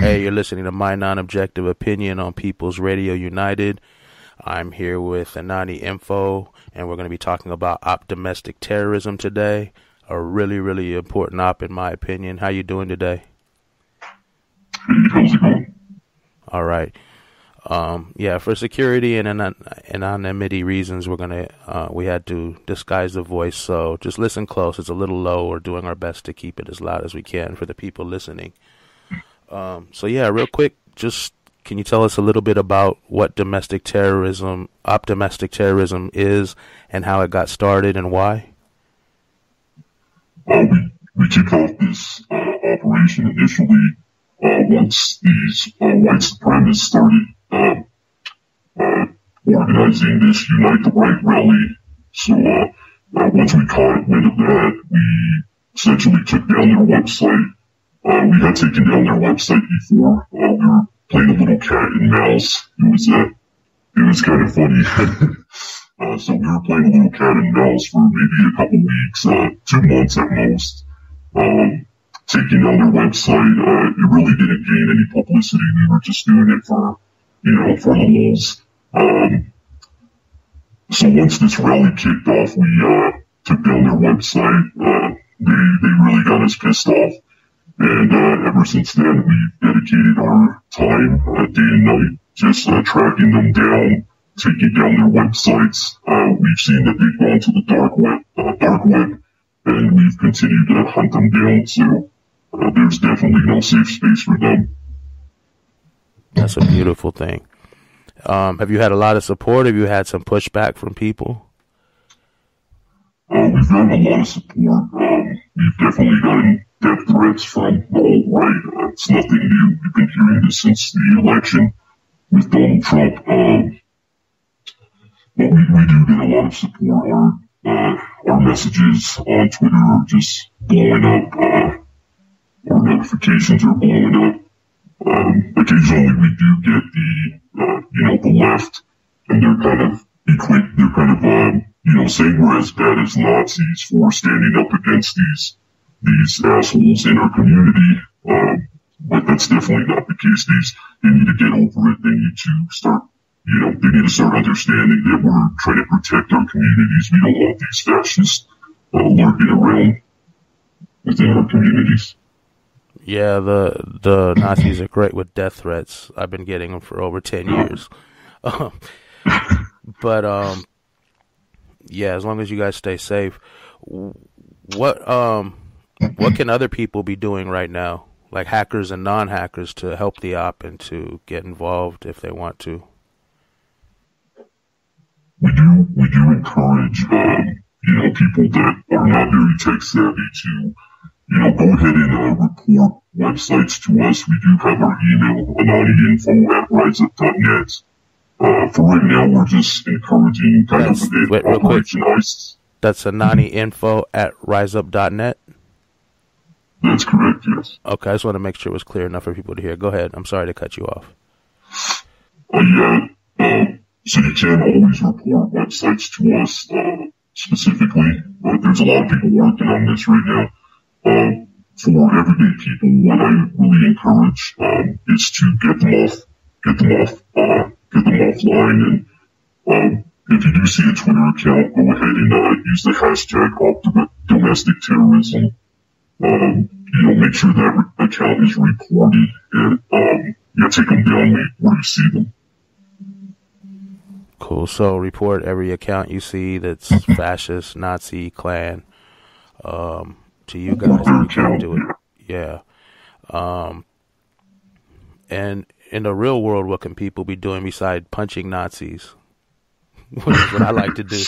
Hey, you're listening to My Non-Objective Opinion on People's Radio United. I'm here with Anani Info, and we're going to be talking about domestic terrorism today. A really, really important in my opinion. How you doing today? How's it going? All right. For security and anonymity reasons, we had to disguise the voice. So just listen close. It's a little low. We're doing our best to keep it as loud as we can for the people listening. Real quick, just can you tell us a little bit about what domestic terrorism is and how it got started and why? We kicked off this operation initially once these white supremacists started organizing this Unite the Right rally. So once we caught wind of that, we essentially took down their website. We had taken down their website before. We were playing a little cat and mouse. It was kind of funny. So we were playing a little cat and mouse for maybe a couple weeks, 2 months at most. Taking down their website, it really didn't gain any publicity. We were just doing it for the lulz. So once this rally kicked off, we took down their website. They really got us pissed off. And ever since then, we've dedicated our time, day and night, just tracking them down, taking down their websites. We've seen that they've gone to the dark web, and we've continued to hunt them down. So there's definitely no safe space for them. That's a beautiful thing. Have you had a lot of support? Have you had some pushback from people? We've gotten a lot of support. We've definitely gotten death threats from the alt-right. It's nothing new. We've been hearing this since the election with Donald Trump. But we do get a lot of support. Our messages on Twitter are just blowing up. Our notifications are blowing up. Occasionally we do get the left, and they're kind of saying we're as bad as Nazis for standing up against these assholes in our community. But that's definitely not the case. They need to get over it. They need to start understanding that we're trying to protect our communities. We don't want these fascists lurking around within our communities. Yeah, the Nazis are great with death threats. I've been getting them for over 10 years. But as long as you guys stay safe. What can other people be doing right now, like hackers and non-hackers, to help the op and to get involved if they want to? We do encourage people that are not very tech savvy to go ahead and report websites to us. We do have our email, ananiinfo@riseup.net. For right now, we're just encouraging real quick. That's ananiinfo@riseup.net? That's correct, yes. Okay, I just want to make sure it was clear enough for people to hear. Go ahead. I'm sorry to cut you off. So you can always report websites to us specifically. There's a lot of people working on this right now. For everyday people, what I really encourage is to get them offline. And if you do see a Twitter account, go ahead and use the hashtag domestic terrorism. Make sure that account is reported, and take them down where you see them. Cool. So report every account you see that's fascist, Nazi, Klan, to you guys. You can do it. Yeah. And in the real world, what can people be doing besides punching Nazis? Which is what I like to do.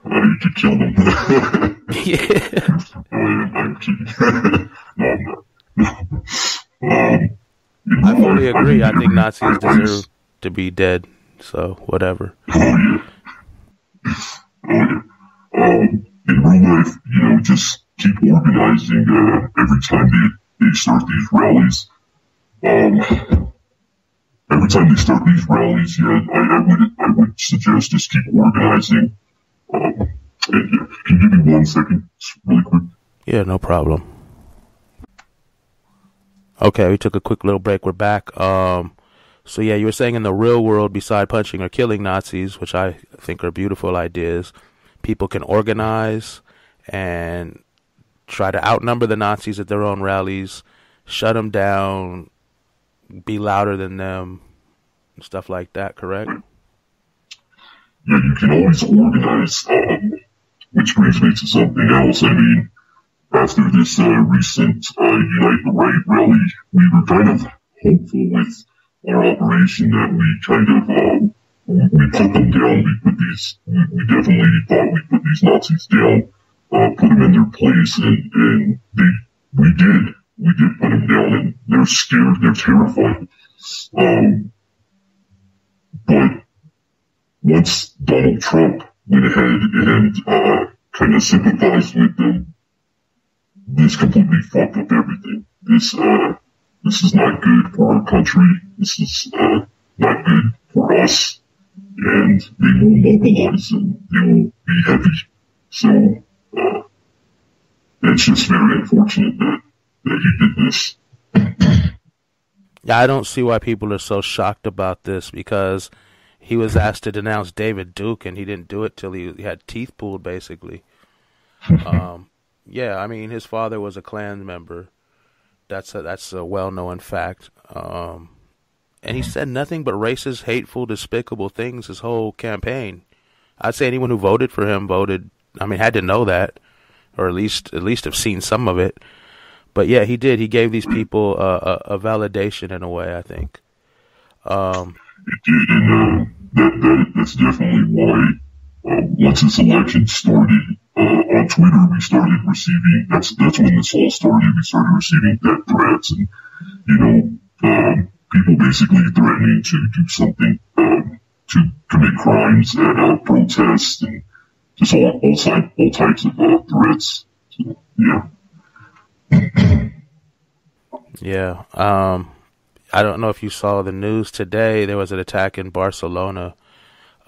You could kill them. Yeah. I fully agree. I think Nazis deserve to be dead. So, whatever. In real life, just keep organizing every time they start these rallies. Every time they start these rallies, I would suggest just keep organizing. Can you give me 1 second, really quick? Yeah, no problem. Okay, we took a quick little break. We're back. So yeah, you were saying in the real world, beside punching or killing Nazis, which I think are beautiful ideas, people can organize and try to outnumber the Nazis at their own rallies, shut them down, be louder than them, and stuff like that, correct? Yeah, you can always organize, which brings me to something else. I mean, after this recent Unite the Right rally, we were kind of hopeful with our operation that we kind of, we put them down. We definitely thought we put these Nazis down, put them in their place, and we did put them down, and they're scared, they're terrified. But once Donald Trump went ahead and kind of sympathized with them, this completely fucked up everything. This is not good for our country. This is not good for us. And they will mobilize and they will be heavy. So it's just very unfortunate that he did this. Yeah, I don't see why people are so shocked about this, because he was asked to denounce David Duke and he didn't do it till he had teeth pulled, basically. Yeah, I mean, his father was a Klan member. That's a well-known fact. And he said nothing but racist, hateful, despicable things his whole campaign. I'd say anyone who voted for him had to know that, or at least have seen some of it. But yeah, he did. He gave these people a validation in a way, I think. It did, and that's definitely why once this election started, on Twitter we started receiving, that's when this all started, we started receiving death threats and, people basically threatening to do something, to commit crimes at protests and just all types of threats. So, yeah. Yeah. I don't know if you saw the news today. There was an attack in Barcelona,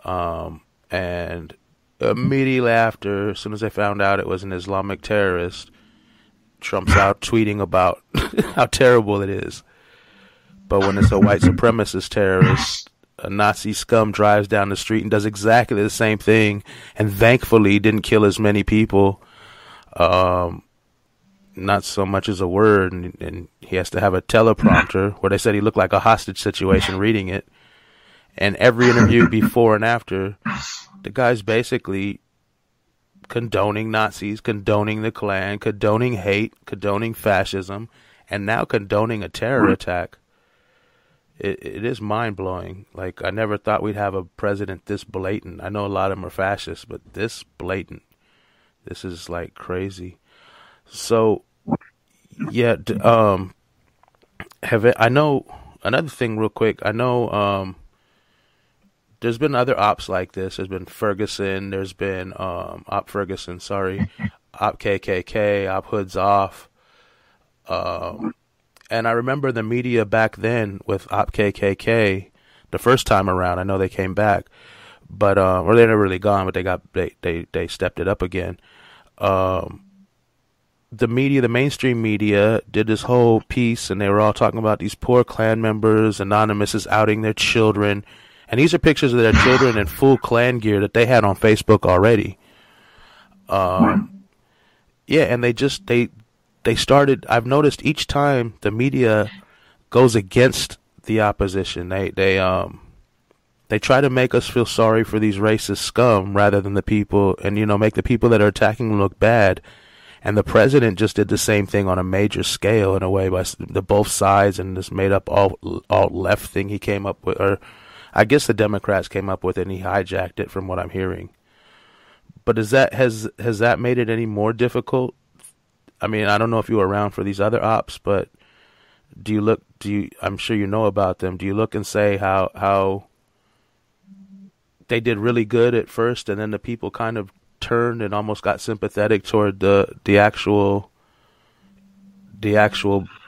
and immediately after, as soon as they found out it was an Islamic terrorist, Trump's out tweeting about how terrible it is. But when it's a white supremacist terrorist, a Nazi scum drives down the street and does exactly the same thing, and thankfully didn't kill as many people. Not so much as a word, and he has to have a teleprompter where they said he looked like a hostage situation reading it. And every interview before and after, the guy's basically condoning Nazis, condoning the Klan, condoning hate, condoning fascism, and now condoning a terror attack. It is mind-blowing. Like, I never thought we'd have a president this blatant. I know a lot of them are fascists, but this blatant. This is, like, crazy. So, yeah, I know, another thing real quick, I know, there's been other ops like this. There's been Ferguson, there's been, Op Ferguson, sorry, Op KKK, Op Hoods Off, and I remember the media back then with Op KKK, the first time around, I know they came back, but, or they're never really gone, but they stepped it up again. The media, the mainstream media, did this whole piece, and they were all talking about these poor Klan members. Anonymous is outing their children, and these are pictures of their children in full Klan gear that they had on Facebook already. Yeah, and they started. I've noticed each time the media goes against the opposition, they try to make us feel sorry for these racist scum rather than the people, and make the people that are attacking them look bad. And the president just did the same thing on a major scale in a way by the both sides, and this made up all left thing he came up with, or I guess the Democrats came up with it and he hijacked it from what I'm hearing. But has that made it any more difficult? I mean, I don't know if you were around for these other ops, but I'm sure you know about them. Do you look and say how they did really good at first and then the people kind of turned and almost got sympathetic toward the actual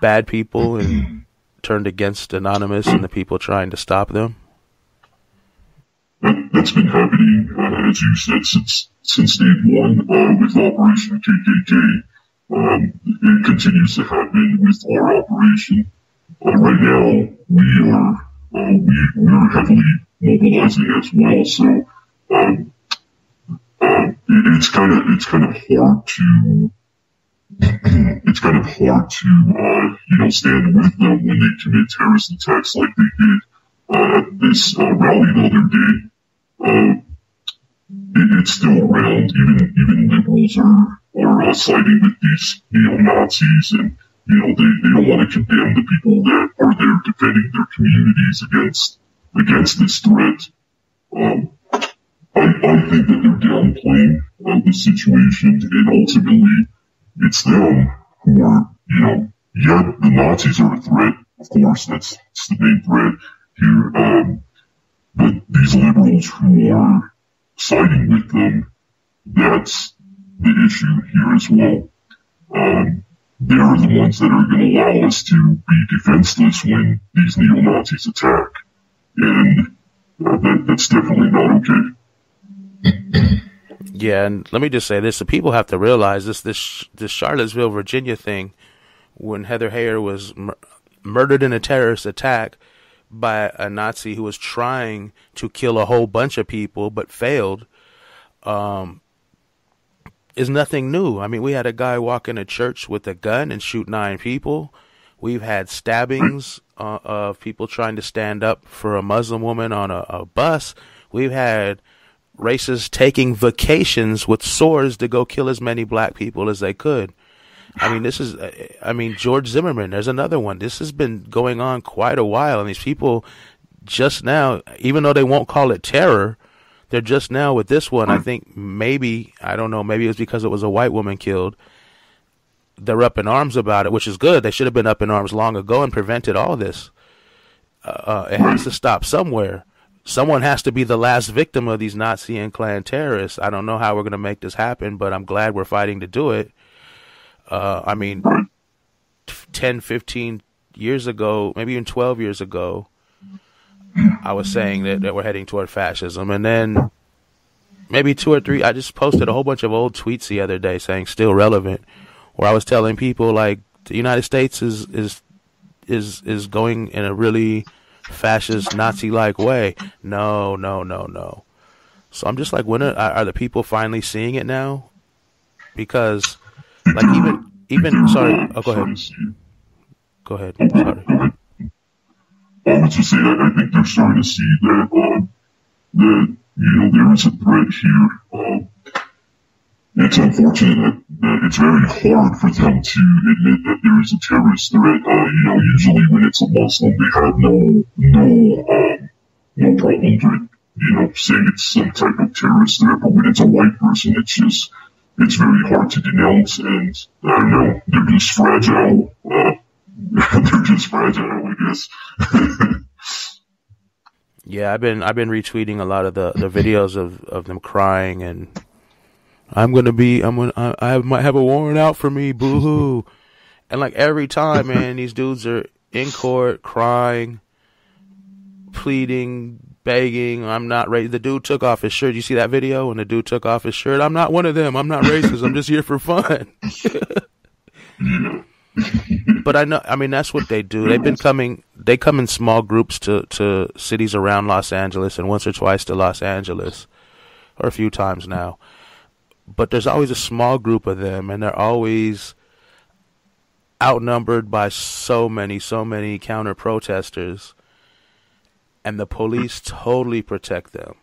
bad people and turned against Anonymous and the people trying to stop them? That's been happening, as you said, since day one with Operation KKK. It continues to happen with our operation. Right now, we're heavily mobilizing as well, so it's kind of hard to stand with them when they commit terrorist attacks like they did at this rally the other day. It's still around. Even liberals are siding with these neo-Nazis, and they don't want to condemn the people that are there defending their communities against this threat. I think that they're downplaying the situation, and ultimately it's them who are, the Nazis are a threat. Of course, that's the main threat here. But these liberals who are siding with them, that's the issue here as well. They're the ones that are going to allow us to be defenseless when these neo-Nazis attack. And that's definitely not okay. Yeah, and let me just say this: the people have to realize this Charlottesville, Virginia thing, when Heather Heyer was murdered in a terrorist attack by a Nazi who was trying to kill a whole bunch of people but failed, is nothing new. I mean, we had a guy walk in a church with a gun and shoot 9 people. We've had stabbings of people trying to stand up for a Muslim woman on a bus. We've had racists taking vacations with swords to go kill as many black people as they could. I mean, George Zimmerman, there's another one. This has been going on quite a while, and these people just now, even though they won't call it terror, they're just now with this one. I think maybe it was because it was a white woman killed. They're up in arms about it, which is good. They should have been up in arms long ago and prevented all this. It has to stop somewhere. Someone has to be the last victim of these Nazi and Klan terrorists. I don't know how we're going to make this happen, but I'm glad we're fighting to do it. 10, 15 years ago, maybe even 12 years ago, I was saying that we're heading toward fascism. And then maybe 2 or 3, I just posted a whole bunch of old tweets the other day saying still relevant, where I was telling people like the United States is going in a really fascist Nazi-like way. No. So I'm just like, when are the people finally seeing it now? Because like even sorry, go ahead. Go ahead. Sorry. I was just saying, I think they're starting to see that there is a threat here. It's unfortunate that it's very hard for them to admit that there is a terrorist threat. Usually when it's a Muslim, they have no problem with, saying it's some type of terrorist threat. But when it's a white person, it's very hard to denounce, and I don't know, they're just fragile. They're just fragile, I guess. Yeah, I've been retweeting a lot of the videos of them crying, and I might have a warrant out for me, boo-hoo. And like every time, man, these dudes are in court crying, pleading, begging, I'm not racist. The dude took off his shirt. You see that video when the dude took off his shirt? I'm not one of them. I'm not racist. I'm just here for fun. But I mean, that's what they do. They come in small groups to cities around Los Angeles, and once or twice to Los Angeles, or a few times now. But there's always a small group of them, and they're always outnumbered by so many counter protesters, and the police totally protect them,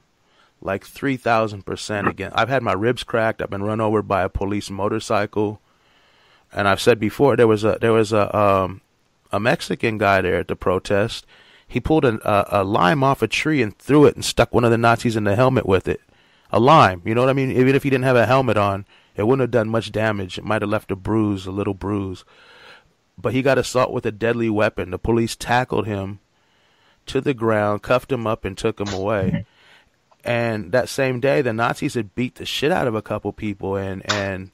like 3,000% again. I've had my ribs cracked. I've been run over by a police motorcycle. And I've said before, there was a Mexican guy there at the protest. He pulled a lime off a tree and threw it and stuck one of the Nazis in the helmet with it. A lime, you know what I mean? Even if he didn't have a helmet on, it wouldn't have done much damage. It might have left a little bruise. But he got assault with a deadly weapon. The police tackled him to the ground, cuffed him up, and took him away. And that same day, the Nazis had beat the shit out of a couple people, and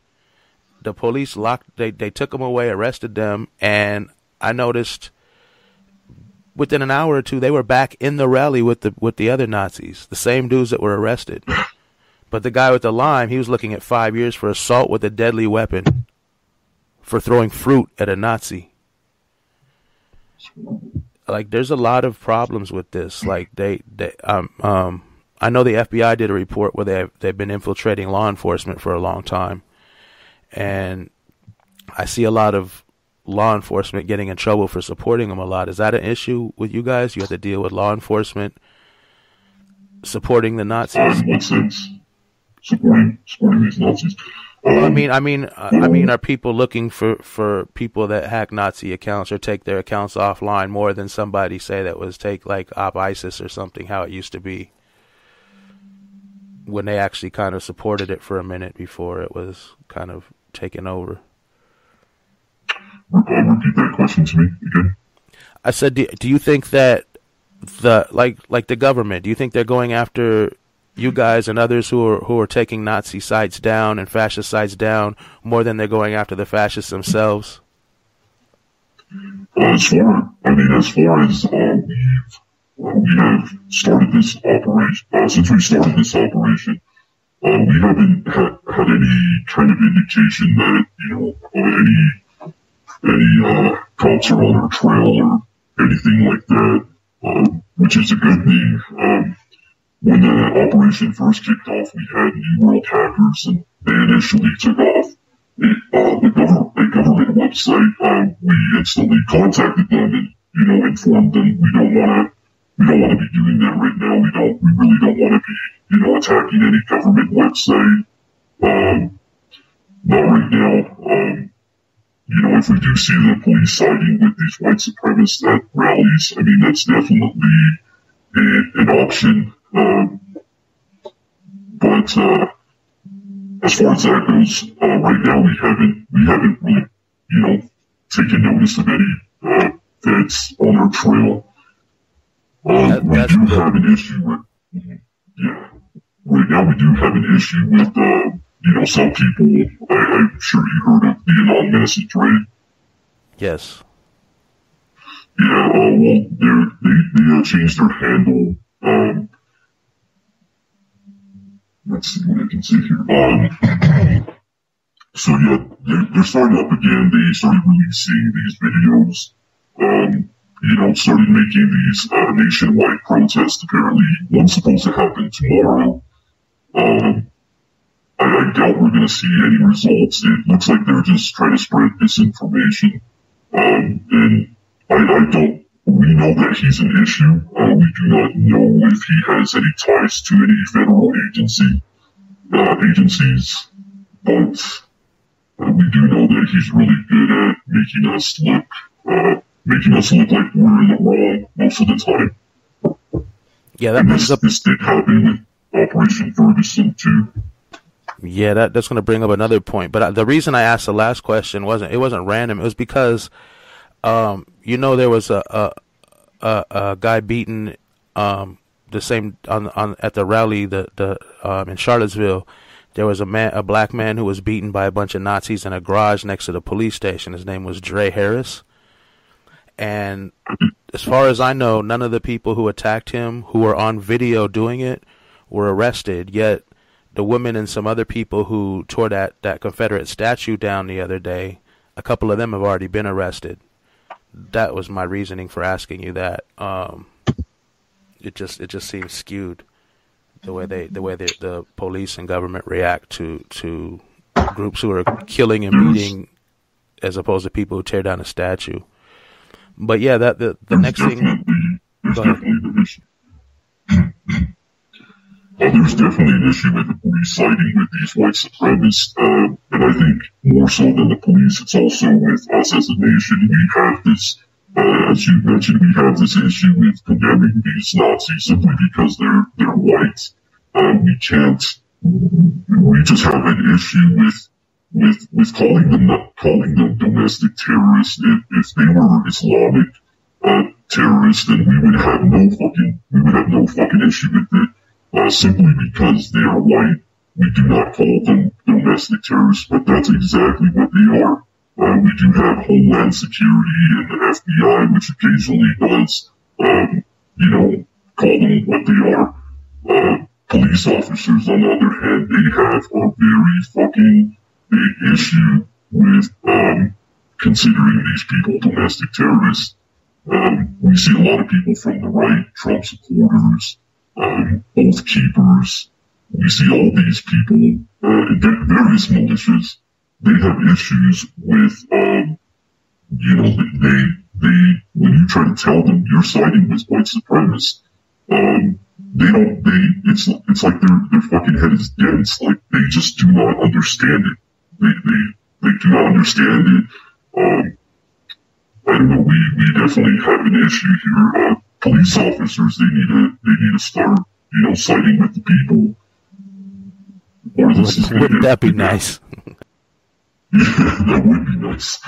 the police they took them away, arrested them, and I noticed within an hour or two they were back in the rally with the other Nazis, the same dudes that were arrested. But the guy with the lime, he was looking at 5 years for assault with a deadly weapon. for throwing fruit at a Nazi. Like, there's a lot of problems with this. Like, I know the FBI did a report where they've been infiltrating law enforcement for a long time, and I see a lot of law enforcement getting in trouble for supporting them a lot. Is that an issue with you guys? You have to deal with law enforcement supporting the Nazis? In what sense? Supporting these Nazis? I mean, are people looking for people that hack Nazi accounts or take their accounts offline more than somebody, say, that was like Op ISIS or something, how it used to be when they actually kind of supported it for a minute before it was kind of taken over? Repeat that question to me again. I said, do you think that the government, do you think they're going after you guys and others who are taking Nazi sites down and fascist sites down more than they're going after the fascists themselves? As far as we have started this operation, since we started this operation, we haven't had any kind of indication that, any cops are on our trail or anything like that, which is a good thing. When the operation first kicked off, we had New World hackers, and they initially took off a government website. We instantly contacted them and, informed them we don't want to be doing that right now. We really don't want to be, attacking any government website. Not right now. If we do see the police siding with these white supremacists at rallies, I mean, that's definitely an option. But as far as that goes, right now we haven't really, taken notice of any feds on our trail. We do have an issue with, right now we do have an issue with, some people. I'm sure you heard of the Anon message, right? Yes. Yeah, well, they changed their handle. Let's see what I can see here. So yeah, they're starting up again. They started releasing these videos. Started making these nationwide protests. Apparently, one's supposed to happen tomorrow. I doubt we're going to see any results. It looks like they're just trying to spread disinformation. And we know that he's an issue. We do not know if he has any ties to any federal agencies, but we do know that he's really good at making us look like we're in the wrong most of the time. Yeah, this did happen with Operation Ferguson too. Yeah, that's going to bring up another point. But the reason I asked the last question wasn't random. It was because, there was a guy beaten the same at the rally in Charlottesville. There was a black man who was beaten by a bunch of Nazis in a garage next to the police station. His name was Dre Harris. And as far as I know, none of the people who attacked him, who were on video doing it, were arrested. Yet the women and some other people who tore that Confederate statue down the other day, a couple of them have already been arrested. That was my reasoning for asking you that. It just seems skewed the way the police and government react to groups who are killing and beating, as opposed to people who tear down a statue. But yeah, the next thing. Go ahead. There's definitely an issue with the police siding with these white supremacists, and I think more so than the police, it's also with us as a nation. We have this, as you mentioned, we have this issue with condemning these Nazis simply because they're white. We just have an issue with calling them domestic terrorists. If they were Islamic terrorists, then we would have no fucking issue with it. Simply because they are white, we do not call them domestic terrorists, but that's exactly what they are. We do have Homeland Security and the FBI, which occasionally does, call them what they are. Police officers, on the other hand, they have a very fucking big issue with considering these people domestic terrorists. We see a lot of people from the right, Trump supporters, oath keepers. We see all these people, various militias. They have issues with, when you try to tell them you're siding with white supremacists, it's like their fucking head is dense. Like, they just do not understand it. They do not understand it. I don't know, we definitely have an issue here. Police officers, they need to start, siding with the people. Or this is Wouldn't that be nice? Yeah, that would be nice.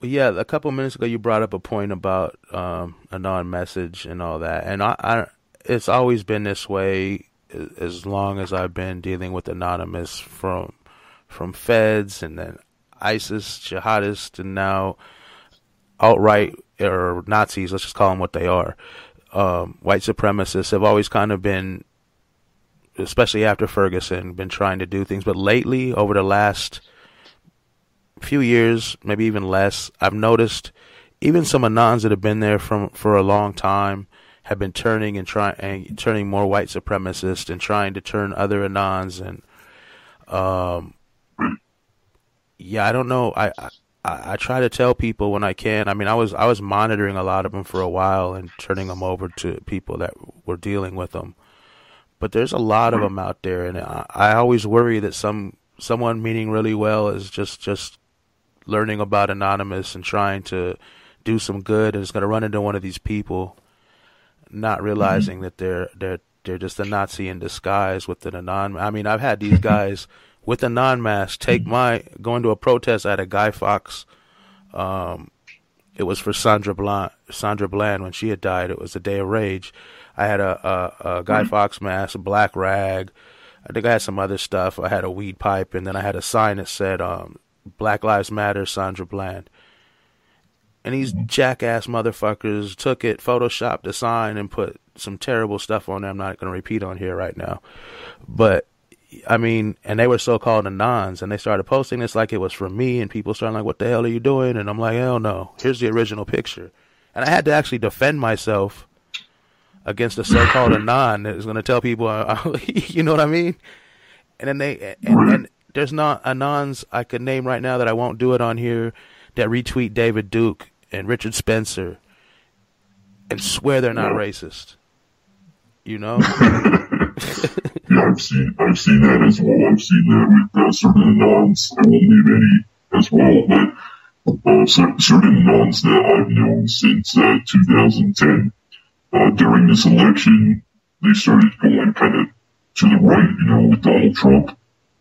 Yeah, a couple minutes ago you brought up a point about a non-message and all that, and I it's always been this way as long as I've been dealing with anonymous, from feds and then ISIS, jihadists, and now alt-right or Nazis. Let's just call them what they are. White supremacists have always kind of been, especially after Ferguson, been trying to do things, but lately, over the last few years, maybe even less, I've noticed even some anons that have been there for a long time have been turning more white supremacist and trying to turn other anons, and yeah, I don't know. I try to tell people when I can. I mean, I was monitoring a lot of them for a while and turning them over to people that were dealing with them, but there's a lot of them out there, and I always worry that someone meaning really well is just learning about Anonymous and trying to do some good, and is going to run into one of these people, not realizing that they're just a Nazi in disguise with an anon. I mean, I've had these guys with a non-mask going to a protest at a Guy Fawkes. It was for Sandra Bland when she had died. It was a day of rage. I had a Guy Fawkes mask, a black rag. I think I had some other stuff. I had a weed pipe, and then I had a sign that said, Black Lives Matter, Sandra Bland. And these jackass motherfuckers took it, photoshopped the sign, and put some terrible stuff on there I'm not going to repeat on here right now. But, I mean, and they were so-called anons, and they started posting this like it was for me, and people started like, what the hell are you doing? And I'm like, hell no, here's the original picture. And I had to actually defend myself against a so-called anon that is going to tell people, you know what I mean? And then and there's not anons I could name right now that I won't do it on here that retweet David Duke and Richard Spencer and swear they're not racist. You know? Yeah, I've seen that as well. I've seen that with certain anons. I won't name any as well, but certain anons that I've known since 2010. During this election, they started going kind of to the right, with Donald Trump,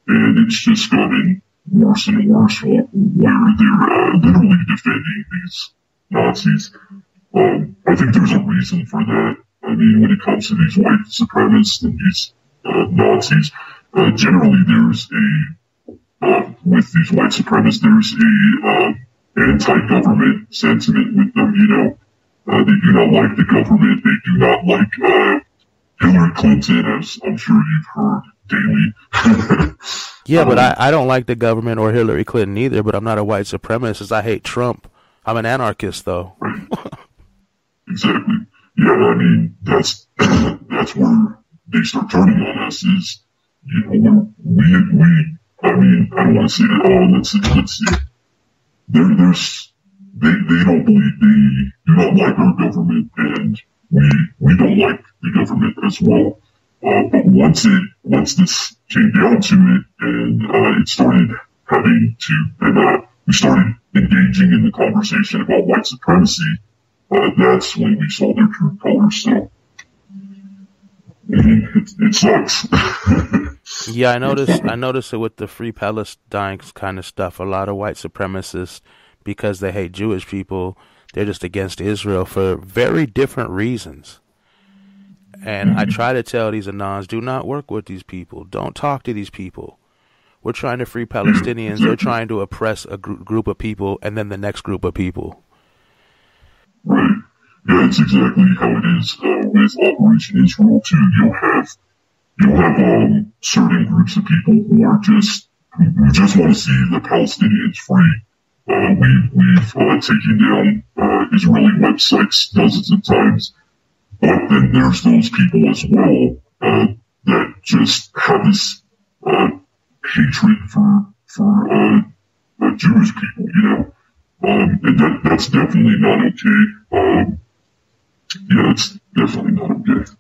and it's just gotten worse and worse where they're literally defending these Nazis. I think there's a reason for that. I mean, when it comes to these white supremacists and these Nazis, generally with these white supremacists, there's a anti-government sentiment with them, They do not like the government. They do not like Hillary Clinton, as I'm sure you've heard daily. Yeah, but I don't like the government or Hillary Clinton either, but I'm not a white supremacist. I hate Trump. I'm an anarchist, though. Right. Exactly. Yeah, I mean, that's where they start turning on us is, I mean, I don't want to say that, let's see. They don't believe, they do not like our government, and we don't like the government as well. But once this came down to it, and it started we started engaging in the conversation about white supremacy, that's when we saw their true colors. So, it sucks. Yeah, I noticed it with the Free Palestine kind of stuff. A lot of white supremacists, because they hate Jewish people, they're just against Israel for very different reasons. And I try to tell these anons, do not work with these people. Don't talk to these people. We're trying to free Palestinians. They're trying to oppress a group of people and then the next group of people. Right. Yeah, it's exactly how it is with Operation Israel, too. You'll have certain groups of people who are just we just want to see the Palestinians free. We've taken down Israeli websites dozens of times, but then there's those people as well that just have this hatred for Jewish people, you know, and that's definitely not okay. Yeah, it's definitely not okay.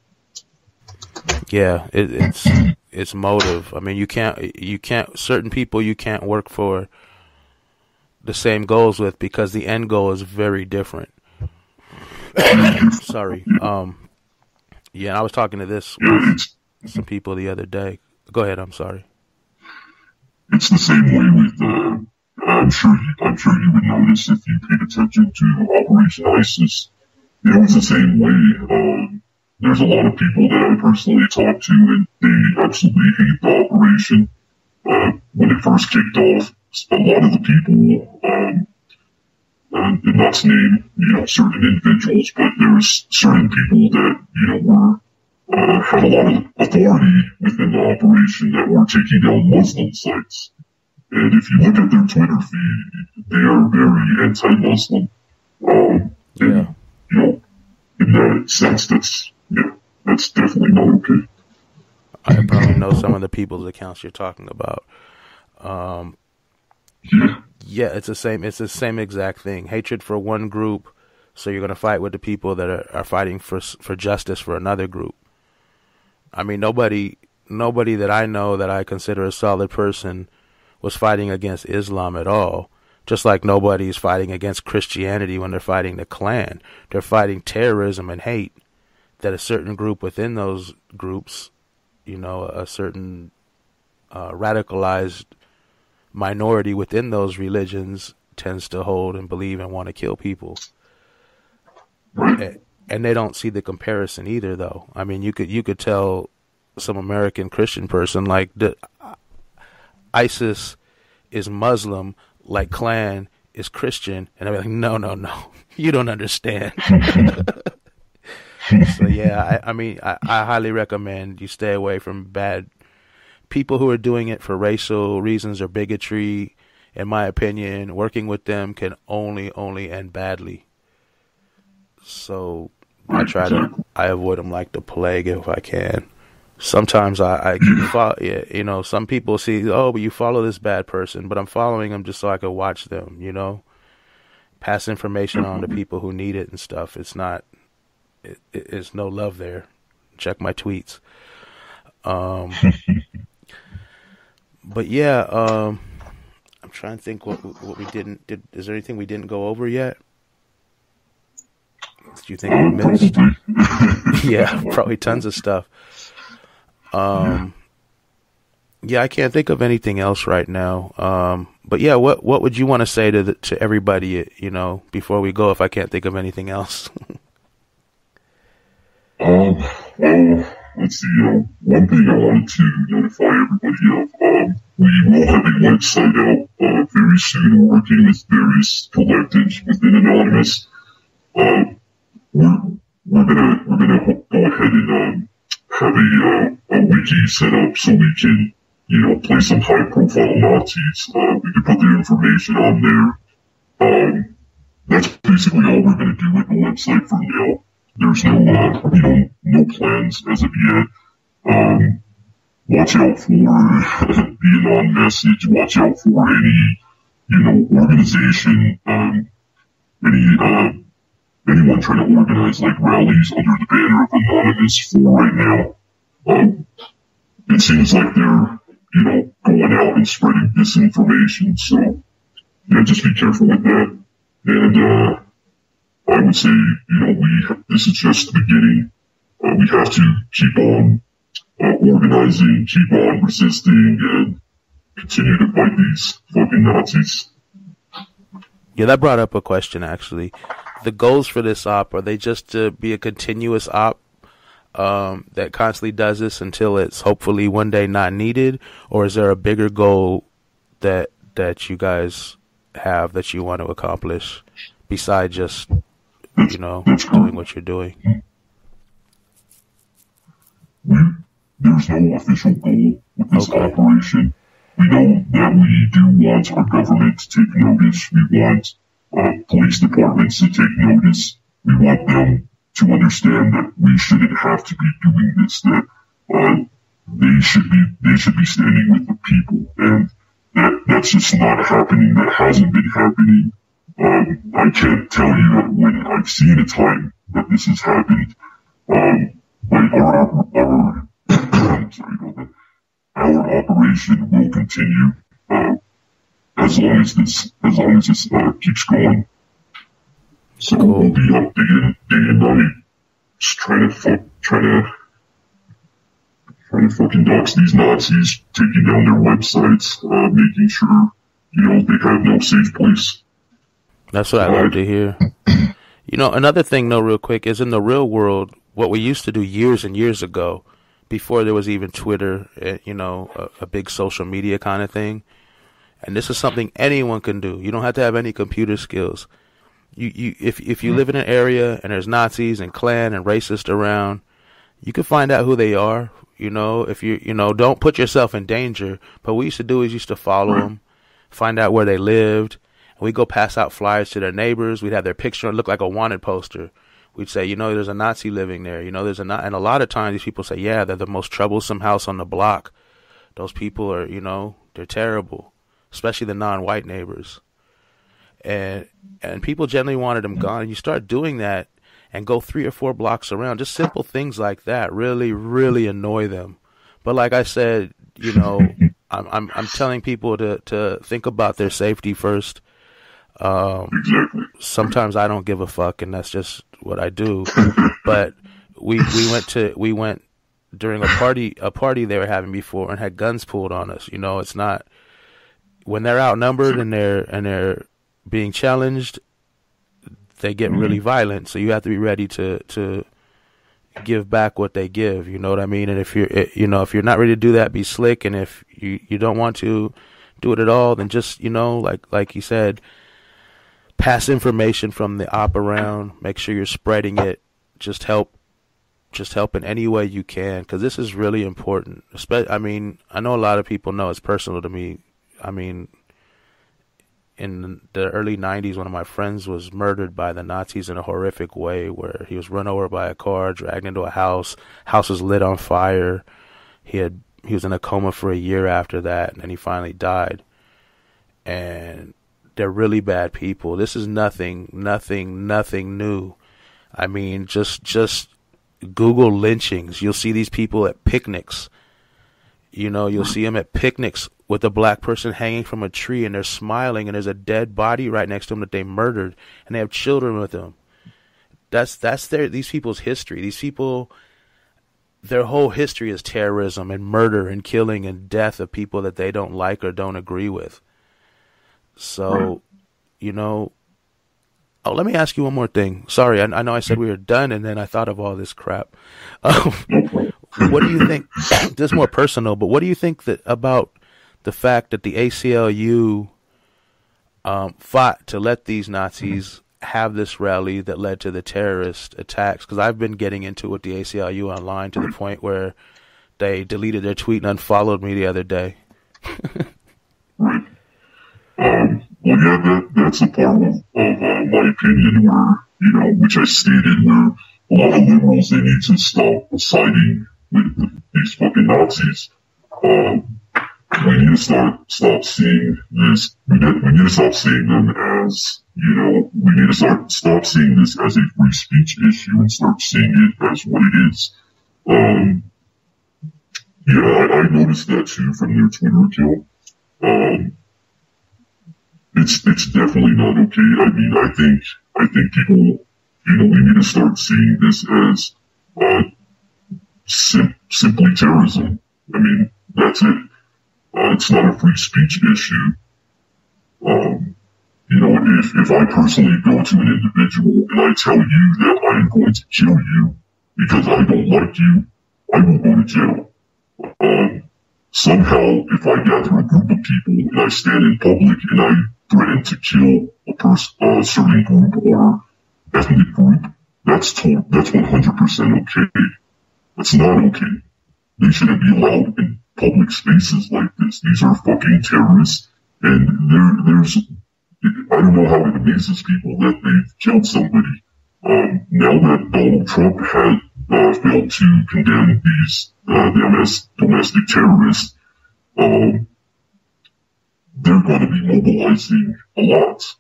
Yeah, it's motive. I mean, you can't certain people you can't work for the same goals with because the end goal is very different. Sorry. Yeah, I was talking to this with some people the other day. Go ahead. I'm sorry. It's the same way with. I'm sure you would notice if you paid attention to Operation ISIS. It was the same way. There's a lot of people that I personally talked to, and they absolutely hate the operation. When it first kicked off, a lot of the people, and not to name, you know, certain individuals, but there was certain people that, you know, had a lot of authority within the operation that were taking down Muslim sites. And if you look at their Twitter feed, they are very anti-Muslim. And, you know, in that sense, that's definitely not okay. I probably know some of the people's accounts you're talking about. Yeah, it's the same exact thing. Hatred for one group, so you're going to fight with the people that are fighting for justice for another group. I mean, nobody that I know that I consider a solid person was fighting against Islam at all. Just like nobody's fighting against Christianity when they're fighting the Klan. They're fighting terrorism and hate that a certain group within those groups, you know, a certain radicalized minority within those religions tends to hold and believe and want to kill people. And they don't see the comparison either, though. I mean, you could tell some American Christian person like ISIS is Muslim, like Klan is Christian, and they're like, no, you don't understand. So yeah, I mean, I highly recommend you stay away from bad people who are doing it for racial reasons or bigotry. In my opinion, working with them can only end badly. So I avoid them like the plague if I can. Sometimes I follow, you know, some people see, oh, but you follow this bad person, but I'm following them just so I can watch them, you know, pass information on to people who need it and stuff. It's not, it's no love there. Check my tweets. But yeah, I'm trying to think what we didn't, is there anything we didn't go over yet? Do you think we missed? Yeah, probably tons of stuff. Yeah, I can't think of anything else right now. But yeah, what would you want to say to everybody, you know, before we go, if I can't think of anything else? Well, let's see, one thing I wanted to notify everybody of, we will have a website out, very soon. We're working with various collectives within Anonymous. We're gonna go ahead and, have a wiki set up so we can, you know, play some high profile Nazis. We can put their information on there. That's basically all we're going to do with the website for now. There's no, no plans as of yet. Watch out for the Anon message. Watch out for any, you know, organization, anyone trying to organize like rallies under the banner of Anonymous for right now. It seems like they're, you know, going out and spreading disinformation. So, yeah, just be careful with that. And, I would say, you know, this is just the beginning. We have to keep on organizing, keep on resisting, and continue to fight these fucking Nazis. Yeah, that brought up a question, actually. The goals for this op, are they just to be a continuous op that constantly does this until it's hopefully one day not needed? Or is there a bigger goal that you guys have that you want to accomplish besides just, you know, doing what you're doing? There's no official goal with this operation. we know that we do want our government to take notice. We want police departments to take notice. We want them to understand that we shouldn't have to be doing this, that they should be standing with the people, and that's just not happening. That hasn't been happening. I can't tell you that when I've seen a time that this has happened. But our sorry about that. Our operation will continue as long as this keeps going. So we'll be up day and night, just trying to fucking dox these Nazis, taking down their websites, making sure they have no safe place. That's what I love to hear. Another thing, though, real quick, is in the real world, what we used to do years and years ago, before there was even Twitter, a big social media kind of thing. And this is something anyone can do. You don't have to have any computer skills. If you live in an area and there's Nazis and Klan and racists around, you can find out who they are. If don't put yourself in danger. But what we used to do is used to follow them, find out where they lived. We'd go pass out flyers to their neighbors. We'd have their picture look like a wanted poster. We'd say, there's a Nazi living there. There's and a lot of times these people say, yeah, they're the most troublesome house on the block. Those people are, they're terrible, especially the non-white neighbors. And people generally wanted them gone. And you start doing that and go 3 or 4 blocks around. Just simple things like that really, really annoy them. But like I said, I'm telling people to think about their safety first. Sometimes I don't give a fuck, and that's just what I do. But we went during a party they were having before and had guns pulled on us. It's not when they're outnumbered and they're being challenged, they get really violent. So you have to be ready to give back what they give. You know what I mean? And if you're not ready to do that, be slick. And if you don't want to do it at all, then just like you said. Pass information from the op around. Make sure you're spreading it. Just help in any way you can, because this is really important. I know a lot of people know it's personal to me. In the early 90s, one of my friends was murdered by the Nazis in a horrific way, where he was run over by a car, dragged into a house. House was lit on fire. He was in a coma for a year after that, and then he finally died. And they're really bad people. This is nothing new. Just Google lynchings. You'll see these people at picnics. You'll see them at picnics with a black person hanging from a tree, and they're smiling, and there's a dead body right next to them that they murdered, and they have children with them. That's these people's history. These people, their whole history is terrorism and murder and killing and death of people that they don't like or don't agree with. So, let me ask you one more thing. Sorry, I know I said we were done, and then I thought of all this crap. What do you think? This is more personal, but what do you think about the fact that the ACLU fought to let these Nazis have this rally that led to the terrorist attacks? Because I've been getting into it with the ACLU online to the point where they deleted their tweet and unfollowed me the other day. Well, yeah, that's a part of my opinion where, which I stated, where a lot of liberals, they need to stop siding with these fucking Nazis. We need to stop seeing this, we need to stop seeing them as, we need to stop seeing this as a free speech issue and start seeing it as what it is. I noticed that too from their Twitter account. It's definitely not okay. I think people, we need to start seeing this as, simply terrorism. That's it. It's not a free speech issue. If I personally go to an individual and I tell you that I am going to kill you because I don't like you, I will go to jail. Somehow, if I gather a group of people and I stand in public and I threaten to kill a certain group or ethnic group, that's 100% okay. That's not okay. They shouldn't be allowed in public spaces like this. These are fucking terrorists, and there's I don't know how it amazes people that they've killed somebody. Now that Donald Trump had failed to condemn these domestic terrorists, they're going to be mobilizing a lot,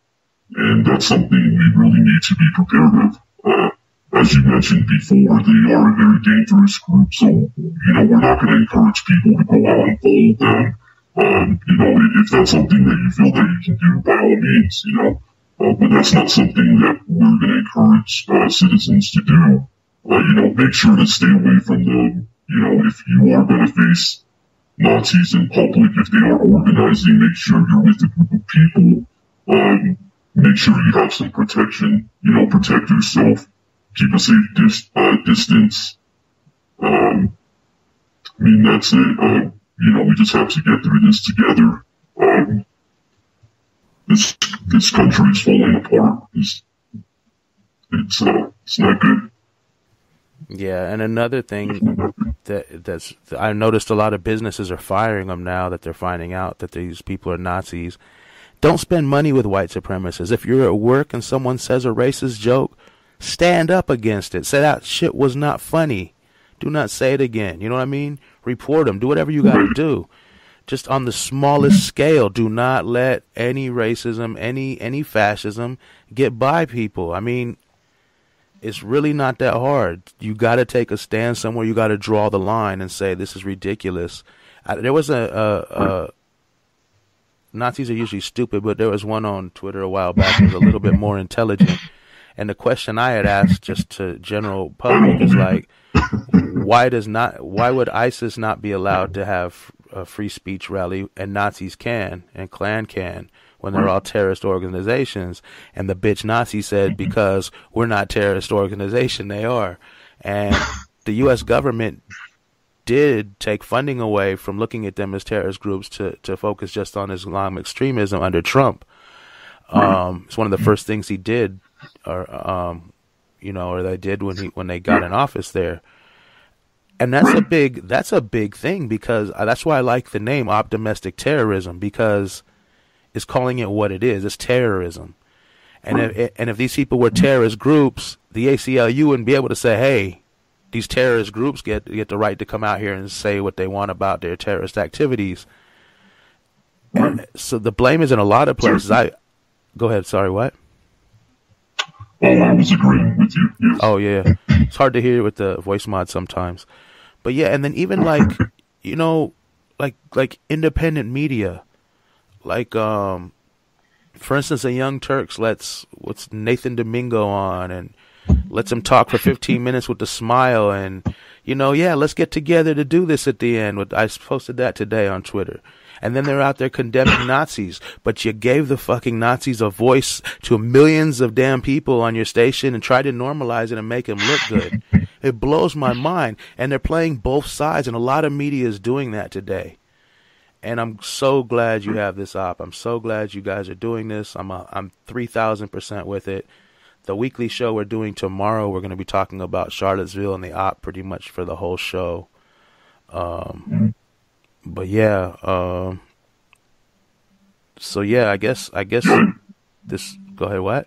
and that's something we really need to be prepared with. As you mentioned before, they are a very dangerous group, so, we're not going to encourage people to go out and follow them. If that's something that you feel that you can do, by all means, but that's not something that we're going to encourage citizens to do. Make sure to stay away from them. If you are going to face Nazis in public, if they are organizing, make sure you're with a group of people. Make sure you have some protection. Protect yourself. Keep a safe distance. That's it. We just have to get through this together. This country is falling apart. It's not good. Yeah, and another thing that's I noticed a lot of businesses are firing them now that they're finding out that these people are Nazis. Don't spend money with white supremacists. If you're at work and someone says a racist joke, stand up against it. Say that shit was not funny. Do not say it again. You know what I mean? Report them. Do whatever you got to do. Just on the smallest scale, do not let any racism, any fascism get by people. I mean, it's really not that hard. You got to take a stand somewhere. You got to draw the line and say this is ridiculous. There was Nazis are usually stupid, but there was one on Twitter a while back that was a little bit more intelligent. And the question I had asked just to general public is like, why would ISIS not be allowed to have a free speech rally and Nazis can and Klan can when they're all terrorist organizations? And the bitch Nazi said, because we're not terrorist organization, they are. And the U.S. government did take funding away from looking at them as terrorist groups to focus just on Islamic extremism under Trump. It's one of the first things he did, or they did when they got in office there. And that's a big thing, because that's why I like the name Optimistic Terrorism, because it's calling it what it is. It's terrorism. And if these people were terrorist groups, the ACLU wouldn't be able to say, hey, these terrorist groups get the right to come out here and say what they want about their terrorist activities. And so the blame is in a lot of places. Go ahead. Sorry, what? I was agreeing with you. Yes. Oh, yeah. It's hard to hear with the voice mod sometimes. But yeah, and then even like independent media, like for instance, the Young Turks what's Nathan Domingo on and lets him talk for 15 minutes with a smile and let's get together to do this at the end. I posted that today on Twitter. And then they're out there condemning Nazis, but you gave the fucking Nazis a voice to millions of damn people on your station and tried to normalize it and make them look good. It blows my mind. And they're playing both sides, and a lot of media is doing that today. And I'm so glad you have this op. I'm so glad you guys are doing this. I'm 3,000% with it. The weekly show we're doing tomorrow, we're going to be talking about Charlottesville and the op pretty much for the whole show. But yeah, so yeah, I guess this. Go ahead. What?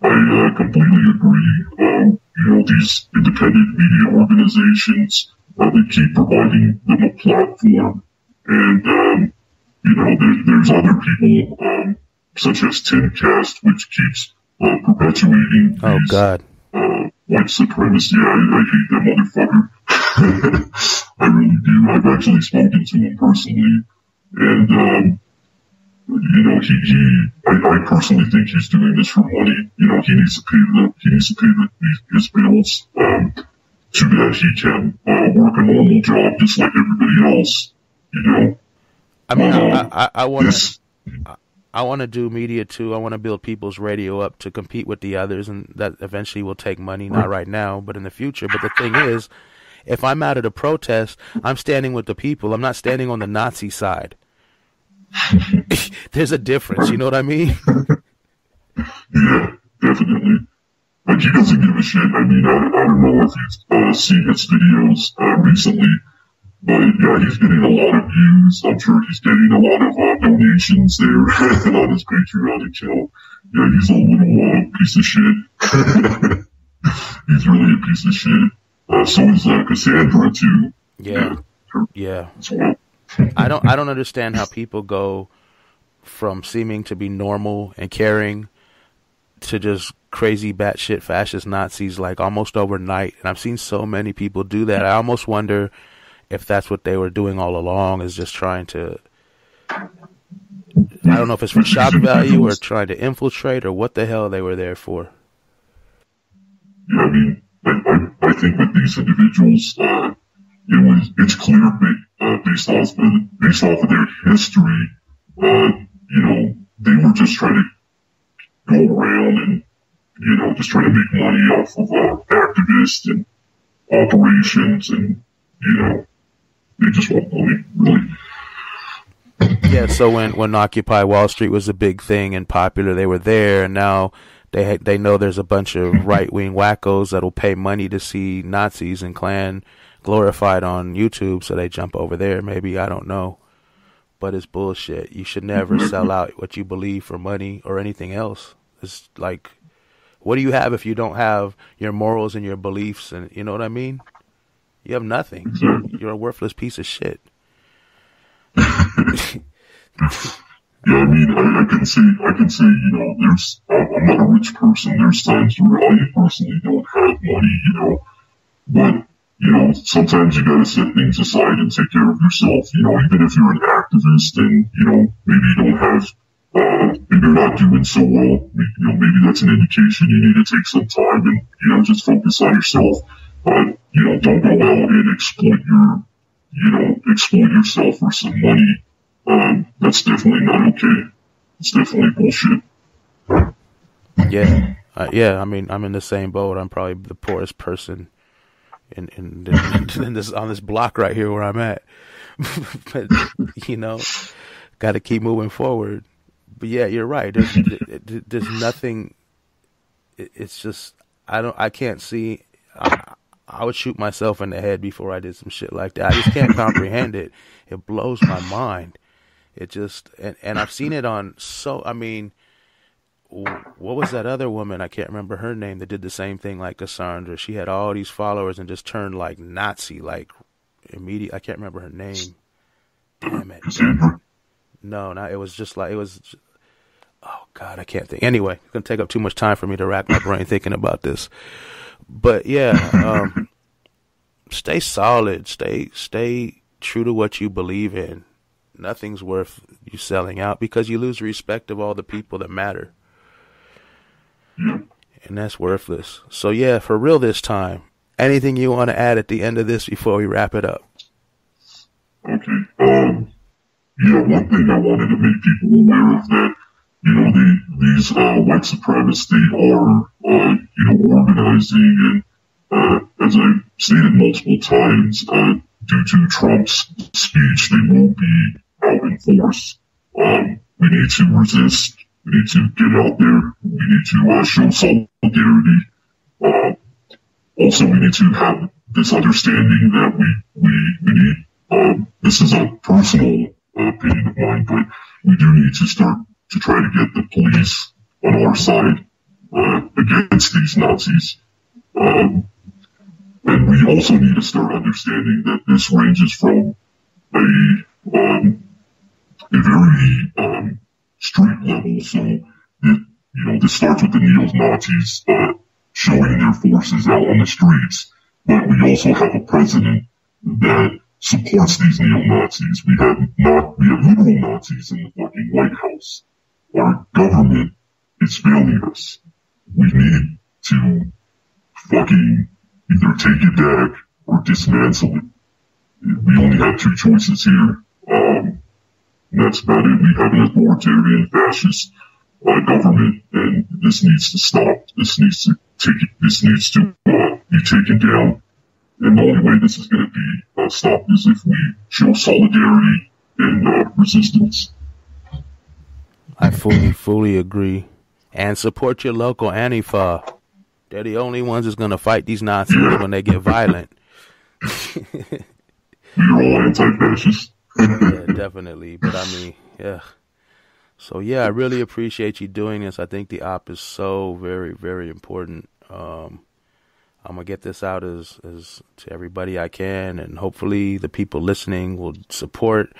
I completely agree. These independent media organizations, they keep providing them a platform, and there's other people such as Timcast, which keeps perpetuating these. Oh God. White supremacy. I hate that motherfucker. I really do. I've actually spoken to him personally, and I personally think he's doing this for money. He needs to pay his bills, so that he can work a normal job just like everybody else. I mean, I want to do media too. I want to build people's radio up to compete with the others, and that eventually will take money, not right now, but in the future. But the thing is, if I'm out at a protest, I'm standing with the people. I'm not standing on the Nazi side. There's a difference, you know what I mean? Yeah, definitely. Like, he doesn't give a shit. I mean, I don't know if you've seen his videos recently, But yeah, he's getting a lot of views. I'm sure he's getting a lot of donations there on his Patreon account. Yeah, he's a little piece of shit. He's really a piece of shit. So is Cassandra too. Yeah. I don't understand how people go from seeming to be normal and caring to just crazy batshit fascist Nazis like almost overnight. And I've seen so many people do that. I almost wonder if that's what they were doing all along, is just trying to, I don't know if it's for shock value or trying to infiltrate or what the hell they were there for. Yeah, I mean, I think with these individuals, it's clear based off of their history, they were just trying to go around and, just trying to make money off of activists and operations, and, they just want money, really. Yeah, so when Occupy Wall Street was a big thing and popular, they were there, and now they know there's a bunch of right-wing wackos that'll pay money to see Nazis and Klan glorified on YouTube, so they jump over there. Maybe, I don't know, but it's bullshit. You should never sell out what you believe for money or anything else. It's like, what do you have if you don't have your morals and your beliefs? And you know what I mean? You have nothing. You're a worthless piece of shit. Yeah, I mean, I can say, there's, I'm not a rich person. There's times where I personally don't have money, but, sometimes you gotta set things aside and take care of yourself, even if you're an activist and, maybe you don't have, maybe you're not doing so well, maybe that's an indication you need to take some time and, just focus on yourself. But, don't go out and exploit yourself for some money. That's definitely not okay. It's definitely bullshit. Yeah. I mean, I'm in the same boat. I'm probably the poorest person in this, on this block right here where I'm at. But, got to keep moving forward. But yeah, you're right. There's nothing. It's just, I can't see. I would shoot myself in the head before I did some shit like that. I just can't comprehend it. It blows my mind. It just, and I've seen it on, I mean, what was that other woman? I can't remember her name that did the same thing like Cassandra. She had all these followers and just turned like Nazi, like immediate. I can't remember her name. Damn it. No, it was just like, oh God, I can't think. Anyway, it's going to take up too much time for me to rack my brain thinking about this. But yeah, stay solid, stay true to what you believe in. Nothing's worth you selling out because you lose respect of all the people that matter. And that's worthless. So yeah, for real this time, anything you want to add at the end of this before we wrap it up? Okay. Yeah, one thing I wanted to make people aware of that, these white supremacists, they are, organizing, and as I've stated multiple times, due to Trump's speech, they will be out in force. We need to resist. We need to get out there. We need to show solidarity. Also, we need to have this understanding that we need, this is a personal opinion of mine, but we do need to start to try to get the police on our side against these Nazis. And we also need to start understanding that this ranges from a very street level. So, this starts with the neo-Nazis showing their forces out on the streets, but we also have a president that supports these neo-Nazis. We have literal Nazis in the fucking White House. Our government is failing us. We need to fucking either take it back or dismantle it. We only have two choices here. And that's about it. We have an authoritarian fascist government, and this needs to stop. This needs to be taken down. And the only way this is going to be stopped is if we show solidarity and resistance. I fully agree. And support your local Antifa. They're the only ones that's going to fight these Nazis when they get violent. We're all anti-fascist. Yeah, definitely. But I mean, yeah. So yeah, I really appreciate you doing this. I think the op is so very, very important. I'm gonna get this out as to everybody I can, and hopefully the people listening will support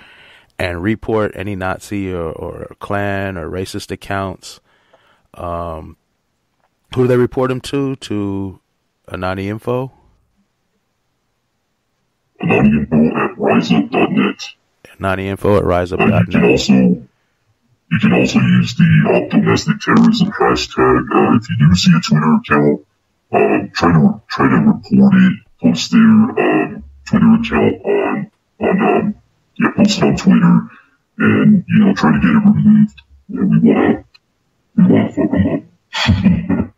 and report any Nazi or Klan or racist accounts. Who do they report them to? To Anani Info? Anani Info at riseup.net. Anani Info at riseup.net. You can also use the domestic terrorism hashtag. If you do see a Twitter account, try to report it. Post their Twitter account post it on Twitter, and try to get it removed. And we wanna fuck them up.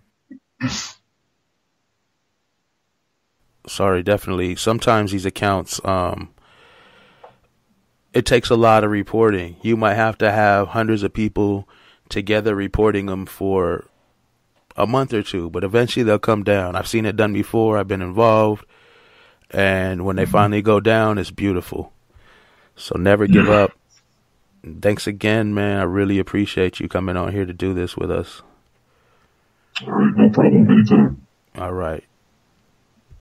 Sorry, definitely. Sometimes these accounts, it takes a lot of reporting. You might have to have hundreds of people together reporting them for a month or two, but eventually they'll come down. I've seen it done before. I've been involved, and when they finally go down, it's beautiful. So never give up. Thanks again, man. I really appreciate you coming on here to do this with us. All right, no problem. Anytime. All right.